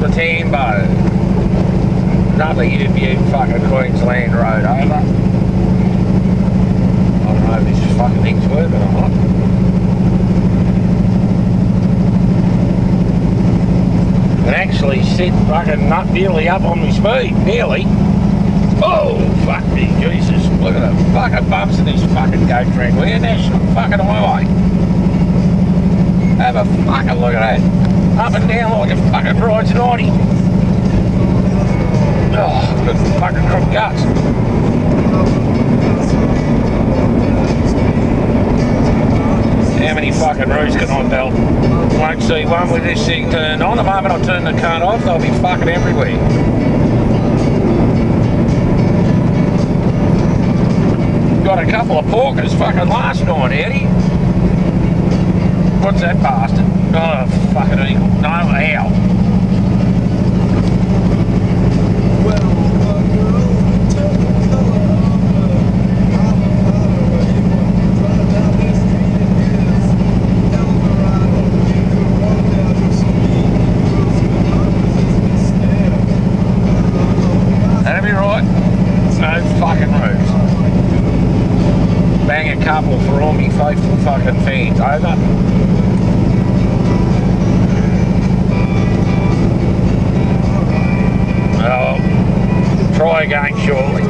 to Tambo. Another UBU fucking Queensland road over. I don't know if this fucking thing's working or not. Can actually sit fucking not nearly up on my speed, nearly. Oh, fuck me, Jesus. Look at the fucking bumps in this fucking goat track. We're national fucking highway. Have a fucking look at that. Up and down like a fucking ride's 90. Oh, good fucking crook guts. How many fucking roofs can I belt? Won't see one with this thing turned on. The moment I turn the car off, they'll be fucking everywhere. Got a couple of porkers fucking last night, Eddie. What's that bastard? Oh, fucking eagle. No, owl. That'll be right. No fucking roofs. Bang a couple for all me faithful fucking fans. Over. Try again shortly.